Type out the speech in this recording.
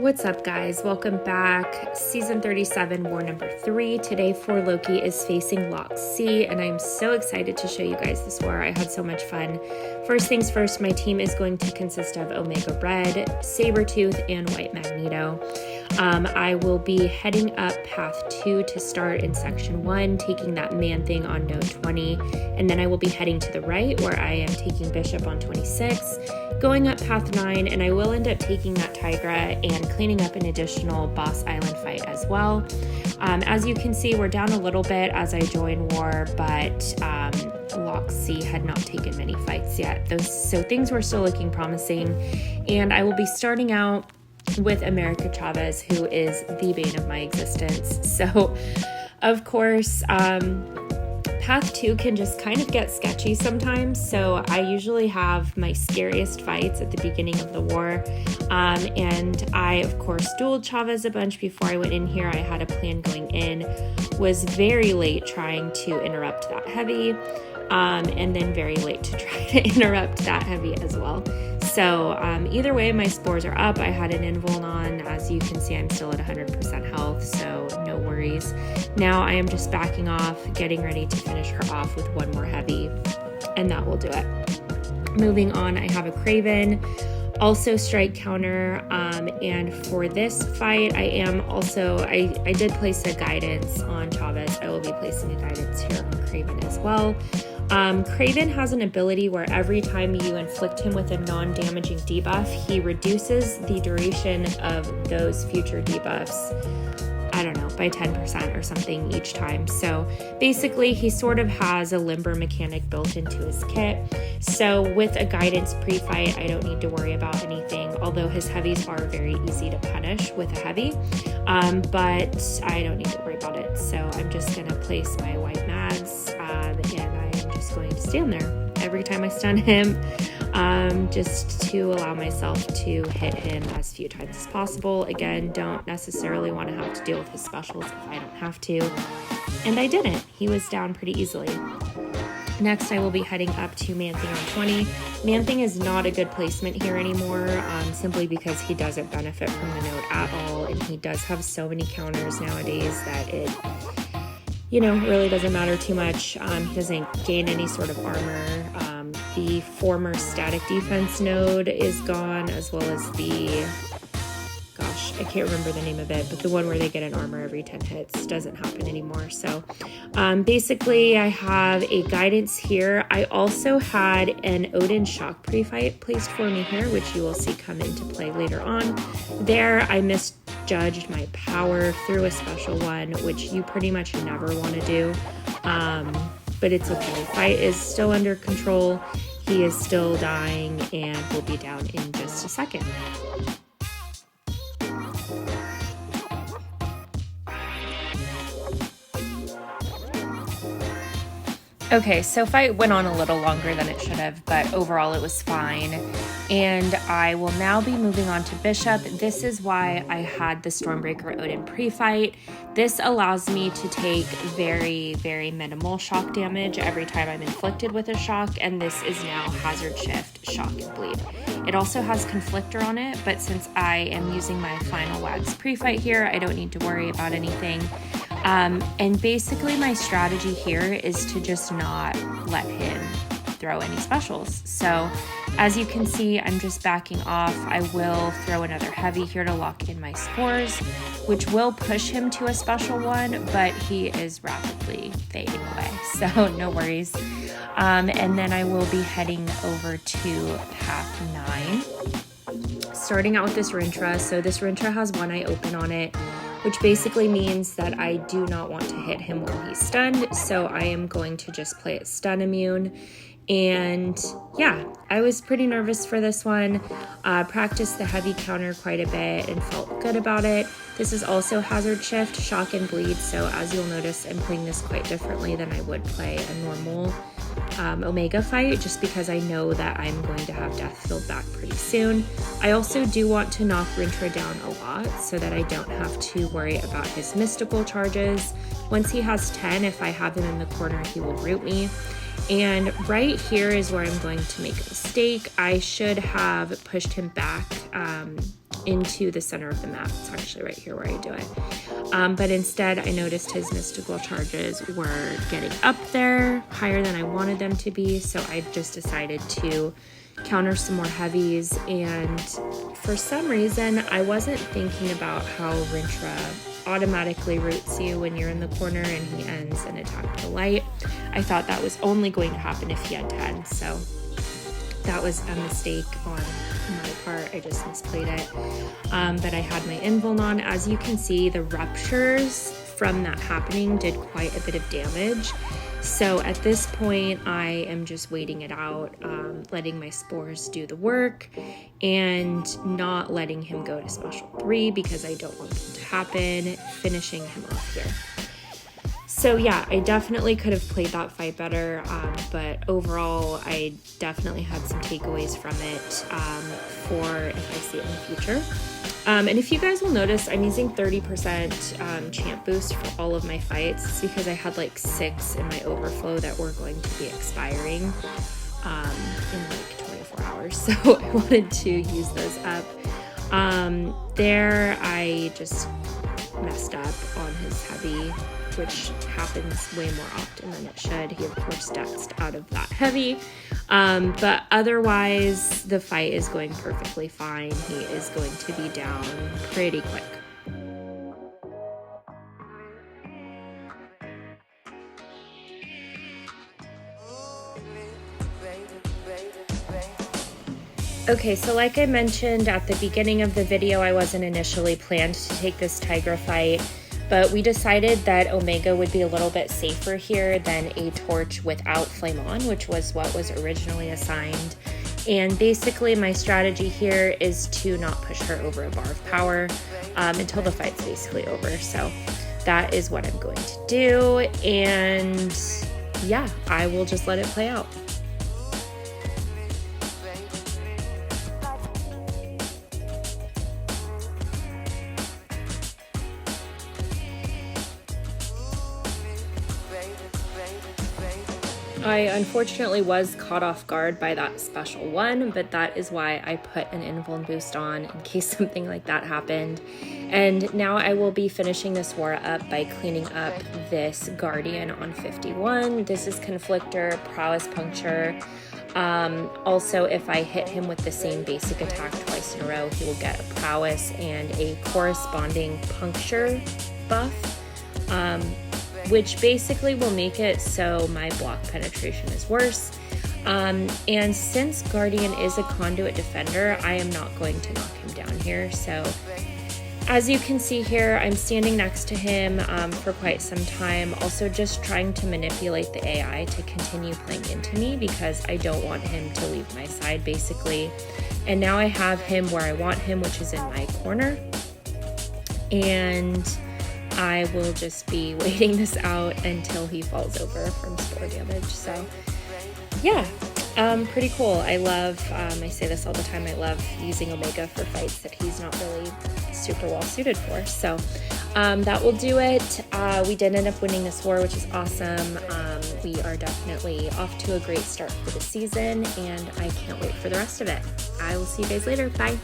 What's up, guys? Welcome back. Season 37, War number 3. Today, for Loki is facing LOXC, and I'm so excited to show you guys this war. I had so much fun. First things first, my team is going to consist of Omega Red, Sabretooth, and White Magneto. I will be heading up Path 2 to start in Section 1, taking that Man-Thing on Node 20, and then I will be heading to the right, where I am taking Bishop on 26, going up Path 9, and I will end up taking that Tigra and cleaning up an additional boss island fight as well. As you can see, we're down a little bit as I join war, but LOXC had not taken many fights yet. So things were still looking promising, and I will be starting out with Chavez, who is the bane of my existence. So, of course, Path 2 can just kind of get sketchy sometimes, so I usually have my scariest fights at the beginning of the war, and I, of course, dueled Chavez a bunch before I went in here. I had a plan going in, was very late trying to interrupt that heavy, and then very late to try to interrupt that heavy as well. So either way, my spores are up. I had an invuln on. As you can see, I'm still at 100% health, so no worries. Now I am just backing off, getting ready to finish her off with one more heavy, and that will do it. Moving on, I have a Kraven, also strike counter, and for this fight, I did place a guidance on Chavez. I will be placing a guidance here on Kraven as well. Kraven has an ability where every time you inflict him with a non-damaging debuff, he reduces the duration of those future debuffs, I don't know, by 10% or something each time. So basically, he sort of has a limber mechanic built into his kit. So with a guidance pre-fight, I don't need to worry about anything, although his heavies are very easy to punish with a heavy, but I don't need to worry about it. So I'm just going to place my white mags, and I am just going to stand there every time I stun him, just to allow myself to hit him as few times as possible. Again, don't necessarily want to have to deal with his specials if I don't have to, and I didn't. He was down pretty easily. Next, I will be heading up to Manthing on 20. Manthing is not a good placement here anymore, simply because he doesn't benefit from the node at all, and he does have so many counters nowadays that it really doesn't matter too much. He doesn't gain any sort of armor. The former static defense node is gone, as well as the, I can't remember the name of it, but the one where they get an armor every 10 hits doesn't happen anymore. So basically, I have a guidance here. I also had an Odin shock pre-fight placed for me here, which you will see come into play later on. There, I misjudged my power through a special one, which you pretty much never want to do, but it's okay. Fight is still under control. He is still dying and will be down in just a second. Okay, so fight went on a little longer than it should have, but overall it was fine. And I will now be moving on to Bishop. This is why I had the Stormbreaker Odin pre-fight. This allows me to take very, very minimal shock damage every time I'm inflicted with a shock, and this is now Hazard Shift, Shock, and Bleed. It also has Conflictor on it, but since I am using my final Whags pre-fight here, I don't need to worry about anything. And basically my strategy here is to just not let him throw any specials. So as you can see, I'm just backing off. I will throw another heavy here to lock in my spores, which will push him to a special one, but he is rapidly fading away, so no worries. And then I will be heading over to Path 9, starting out with this Rintrah. So this Rintrah has one eye open on it, which basically means that I do not want to hit him while he's stunned, so I am going to just play it stun immune. And yeah, I was pretty nervous for this one. Practiced the heavy counter quite a bit and felt good about it. This is also Hazard Shift, Shock, and Bleed, so as you'll notice, I'm playing this quite differently than I would play a normal Omega fight, just because I know that I'm going to have Deathfield back pretty soon. I also do want to knock Rintrah down a lot so that I don't have to worry about his mystical charges. Once he has 10, if I have him in the corner, he will root me. And right here is where I'm going to make a mistake. I should have pushed him back into the center of the map. It's actually right here where I do it. But instead, I noticed his mystical charges were getting up there, higher than I wanted them to be, so I just decided to counter some more heavies. And for some reason, I wasn't thinking about how Rintrah automatically roots you when you're in the corner and he ends an attack to light. I thought that was only going to happen if he had 10, so that was a mistake on my part. I just misplayed it. But I had my invuln on. As you can see, the ruptures from that happening did quite a bit of damage. So at this point, I am just waiting it out, letting my spores do the work and not letting him go to special 3 because I don't want it to happen, finishing him off here. So yeah, I definitely could have played that fight better, but overall, I definitely had some takeaways from it for if I see it in the future. And if you guys will notice, I'm using 30% champ boost for all of my fights. It's because I had like 6 in my overflow that were going to be expiring in like 24 hours. So I wanted to use those up. There, I just messed up on his heavy, which happens way more often than it should. He, of course, dexed out of that heavy. But otherwise, the fight is going perfectly fine. He is going to be down pretty quick. Okay, so like I mentioned at the beginning of the video, I wasn't initially planned to take this Tigra fight, but we decided that Omega would be a little bit safer here than a torch without Flame On, which was what was originally assigned. And basically my strategy here is to not push her over a bar of power until the fight's basically over. So that is what I'm going to do. And yeah, I will just let it play out. I unfortunately was caught off guard by that special one, but that is why I put an invuln boost on in case something like that happened. And now I will be finishing this war up by cleaning up this Guardian on 51. This is Conflictor, Prowess Puncture. Also, if I hit him with the same basic attack twice in a row, he will get a Prowess and a corresponding Puncture buff. Which basically will make it so my block penetration is worse. And since Guardian is a conduit defender, I am not going to knock him down here. So as you can see here, I'm standing next to him for quite some time, also just trying to manipulate the AI to continue playing into me because I don't want him to leave my side basically. And now I have him where I want him, which is in my corner. And I will just be waiting this out until he falls over from spore damage. So yeah, pretty cool. I love, I say this all the time, I love using Omega for fights that he's not really super well suited for. So that will do it. We did end up winning this war, which is awesome. We are definitely off to a great start for the season, and I can't wait for the rest of it. I will see you guys later. Bye.